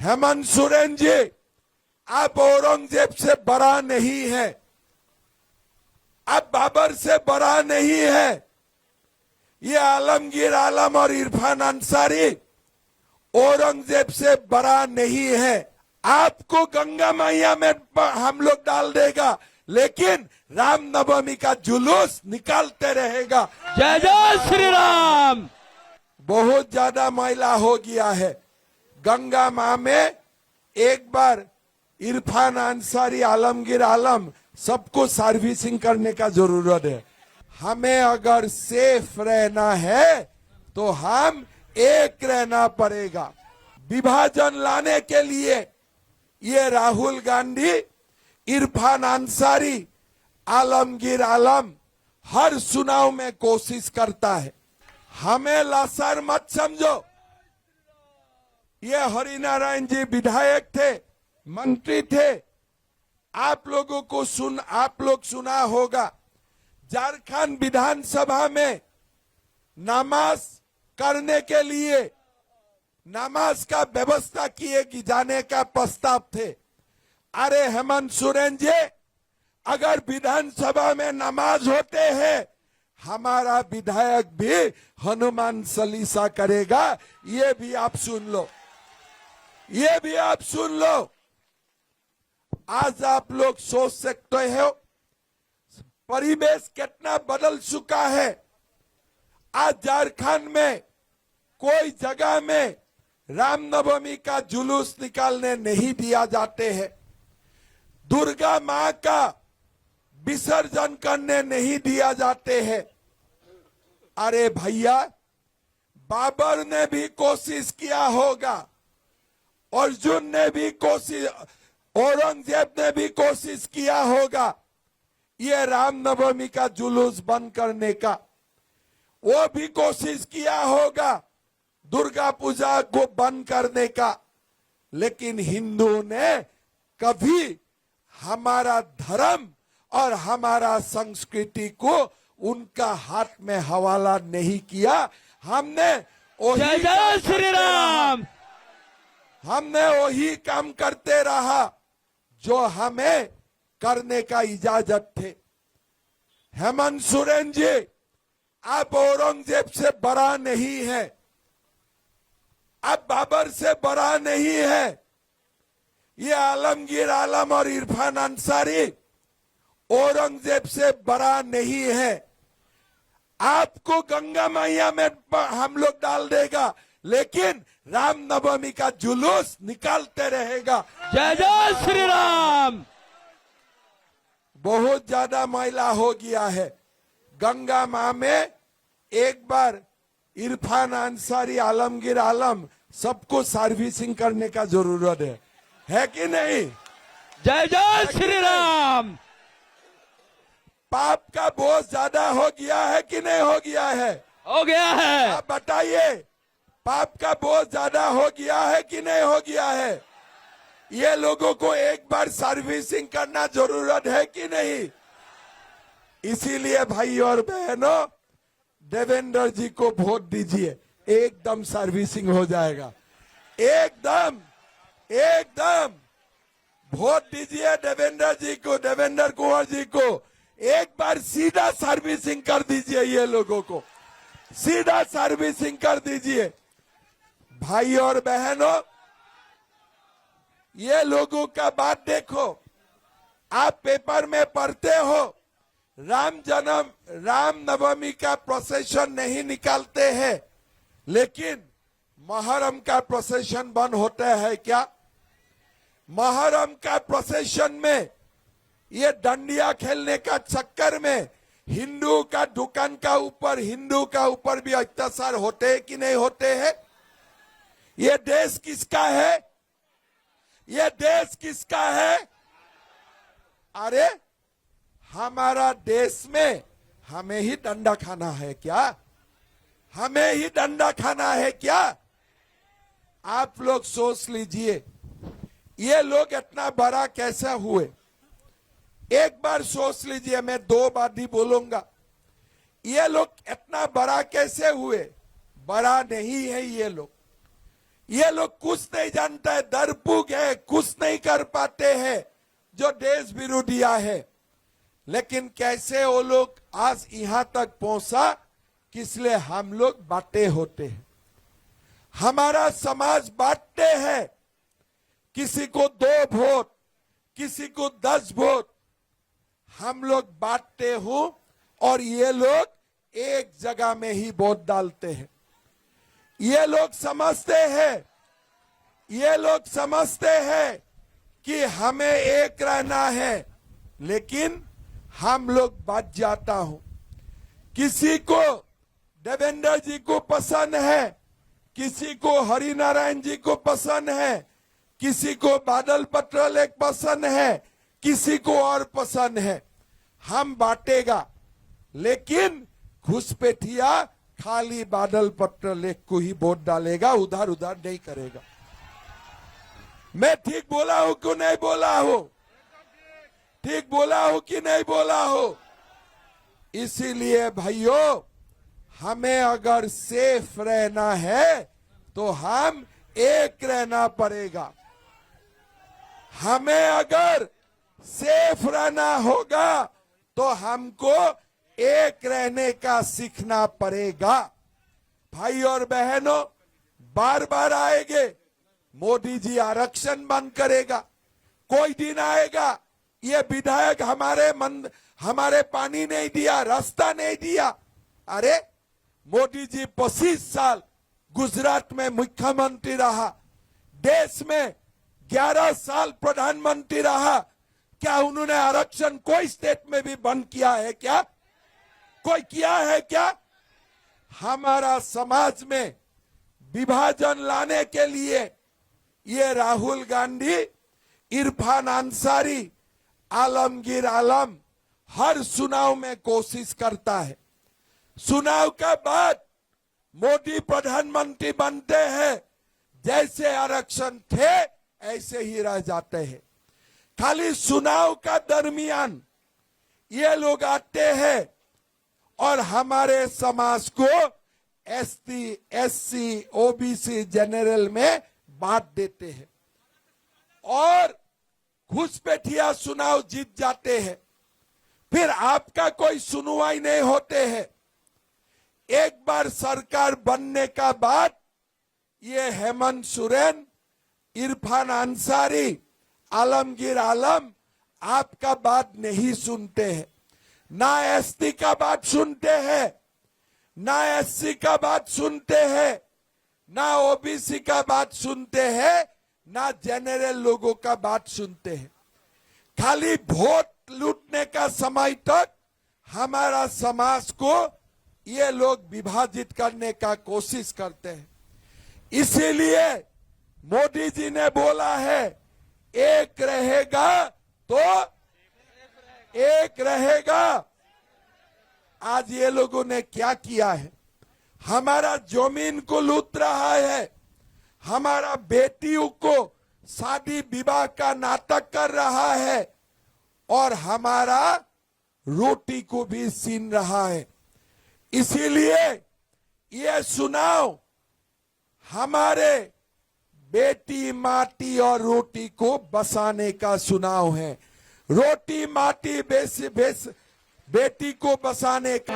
हेमंत सोरेन जी, आप औरंगजेब से बड़ा नहीं है, आप बाबर से बड़ा नहीं है। ये आलमगीर आलम और इरफान अंसारी औरंगजेब से बड़ा नहीं है। आपको गंगा मैया में हम लोग डाल देगा, लेकिन रामनवमी का जुलूस निकालते रहेगा। जय जय श्री राम। बहुत ज्यादा मैला हो गया है गंगा माँ में। एक बार इरफान अंसारी, आलमगीर आलम सबको सर्विसिंग करने का जरूरत है। हमें अगर सेफ रहना है तो हम एक रहना पड़ेगा। विभाजन लाने के लिए ये राहुल गांधी, इरफान अंसारी, आलमगीर आलम हर चुनाव में कोशिश करता है। हमें लाचार मत समझो। ये हरिनारायण जी विधायक थे, मंत्री थे। आप लोग सुना होगा झारखंड विधानसभा में नमाज करने के लिए नमाज का व्यवस्था किए कि जाने का प्रस्ताव थे। अरे हेमंत सोरेन जी, अगर विधानसभा में नमाज होते हैं, हमारा विधायक भी हनुमान चालीसा करेगा। ये भी आप सुन लो, ये भी आप सुन लो। आज आप लोग सोच सकते हो परिवेश कितना बदल चुका है। आज झारखंड में कोई जगह में रामनवमी का जुलूस निकालने नहीं दिया जाते हैं, दुर्गा मां का विसर्जन करने नहीं दिया जाते हैं। अरे भैया, बाबर ने भी कोशिश किया होगा, अर्जुन ने भी कोशिश, औरंगजेब ने भी कोशिश किया होगा ये रामनवमी का जुलूस बंद करने का। वो भी कोशिश किया होगा दुर्गा पूजा को बंद करने का, लेकिन हिंदू ने कभी हमारा धर्म और हमारा संस्कृति को उनका हाथ में हवाला नहीं किया। हमने जय जय श्री राम। हमने वही काम करते रहा जो हमें करने का इजाजत थे। हेमंत सोरेन जी, आप औरंगजेब से बड़ा नहीं है, आप बाबर से बड़ा नहीं है। ये आलमगीर आलम और इरफान अंसारी औरंगजेब से बड़ा नहीं है। आपको गंगा मैया में हम लोग डाल देगा, लेकिन रामनवमी का जुलूस निकालते रहेगा। जय जय श्री राम। बहुत ज्यादा मैला हो गया है गंगा माँ में। एक बार इरफान अंसारी, आलमगीर आलम सबको सर्विसिंग करने का जरूरत है कि नहीं? जय जय श्री राम। पाप का बोझ ज्यादा हो गया है कि नहीं हो गया है? हो गया है। आप बताइए, पाप का बोझ ज्यादा हो गया है कि नहीं हो गया है? ये लोगों को एक बार सर्विसिंग करना जरूरत है कि नहीं? इसीलिए भाई और बहनों, देवेंद्र जी को वोट दीजिए, एकदम सर्विसिंग हो जाएगा। एकदम एकदम वोट दीजिए देवेंद्र जी को, देवेंद्र कुंवर जी को। एक बार सीधा सर्विसिंग कर दीजिए, ये लोगों को सीधा सर्विसिंग कर दीजिए। भाई और बहनों, ये लोगों का बात देखो। आप पेपर में पढ़ते हो रामनवमी का प्रोसेशन नहीं निकालते हैं, लेकिन मुहर्रम का प्रोसेशन बंद होता है क्या? मुहर्रम का प्रोसेशन में ये डंडिया खेलने का चक्कर में हिंदू का दुकान का ऊपर, हिंदू का ऊपर भी अत्याचार होते हैं कि नहीं होते हैं? ये देश किसका है? ये देश किसका है? अरे हमारा देश में हमें ही डंडा खाना है क्या? हमें ही डंडा खाना है क्या? आप लोग सोच लीजिए, ये लोग इतना बड़ा कैसे हुए? एक बार सोच लीजिए, मैं दो बार ही बोलूंगा। ये लोग इतना बड़ा कैसे हुए? बड़ा नहीं है ये लोग। ये लोग कुछ नहीं जानता है, दर जो देश विरोधिया है, लेकिन कैसे वो लोग आज यहां तक पहुंचा, किसलिए हम लोग बांटे होते हैं। हमारा समाज बांटते हैं, किसी को 2 वोट, किसी को 10 वोट, हम लोग बांटते हूं और ये लोग एक जगह में ही वोट डालते हैं। ये लोग समझते हैं कि हमें एक रहना है, लेकिन हम लोग बच जाता हूं। किसी को देवेंद्र जी को पसंद है, किसी को हरिनारायण जी को पसंद है, किसी को बादल पत्रलेख पसंद है, किसी को और पसंद है। हम बांटेगा, लेकिन घुसपैठिया खाली बादल पत्रलेख को ही वोट डालेगा, उधर उधर नहीं करेगा। मैं ठीक बोला हूं कि नहीं बोला हूं? ठीक बोला हूं कि नहीं बोला हूं? इसीलिए भाइयों, हमें अगर सेफ रहना है तो हम एक रहना पड़ेगा। हमें अगर सेफ रहना होगा तो हमको एक रहने का सीखना पड़ेगा। भाई और बहनों, बार बार आएंगे, मोदी जी आरक्षण बंद करेगा। कोई दिन आएगा, ये विधायक हमारे पानी नहीं दिया, रास्ता नहीं दिया। अरे मोदी जी 25 साल गुजरात में मुख्यमंत्री रहा, देश में 11 साल प्रधानमंत्री रहा। क्या उन्होंने आरक्षण कोई स्टेट में भी बंद किया है क्या? कोई किया है क्या? हमारा समाज में विभाजन लाने के लिए ये राहुल गांधी, इरफान अंसारी, आलमगीर आलम हर चुनाव में कोशिश करता है। चुनाव के बाद मोदी प्रधानमंत्री बनते हैं, जैसे आरक्षण थे ऐसे ही रह जाते हैं। खाली चुनाव का दरमियान ये लोग आते हैं और हमारे समाज को एसटी, एससी, ओबीसी, जनरल में बांट देते हैं और घुसपैठिया चुनाव जीत जाते हैं। फिर आपका कोई सुनवाई नहीं होते हैं। एक बार सरकार बनने का बाद ये हेमंत सोरेन, इरफान अंसारी, आलमगीर आलम आपका बात नहीं सुनते हैं। ना एसटी का बात सुनते हैं, ना एससी का बात सुनते हैं, ना ओबीसी का बात सुनते हैं, ना जनरल लोगों का बात सुनते हैं। खाली वोट लूटने का समय तक हमारा समाज को ये लोग विभाजित करने का कोशिश करते हैं। इसीलिए मोदी जी ने बोला है, एक रहेगा तो एक रहेगा। आज ये लोगों ने क्या किया है? हमारा जमीन को लूट रहा है, हमारा बेटियों को शादी विवाह का नाटक कर रहा है और हमारा रोटी को भी छीन रहा है। इसीलिए ये चुनाव हमारे बेटी, माटी और रोटी को बसाने का चुनाव है। रोटी, माटी, बेटी को बसाने का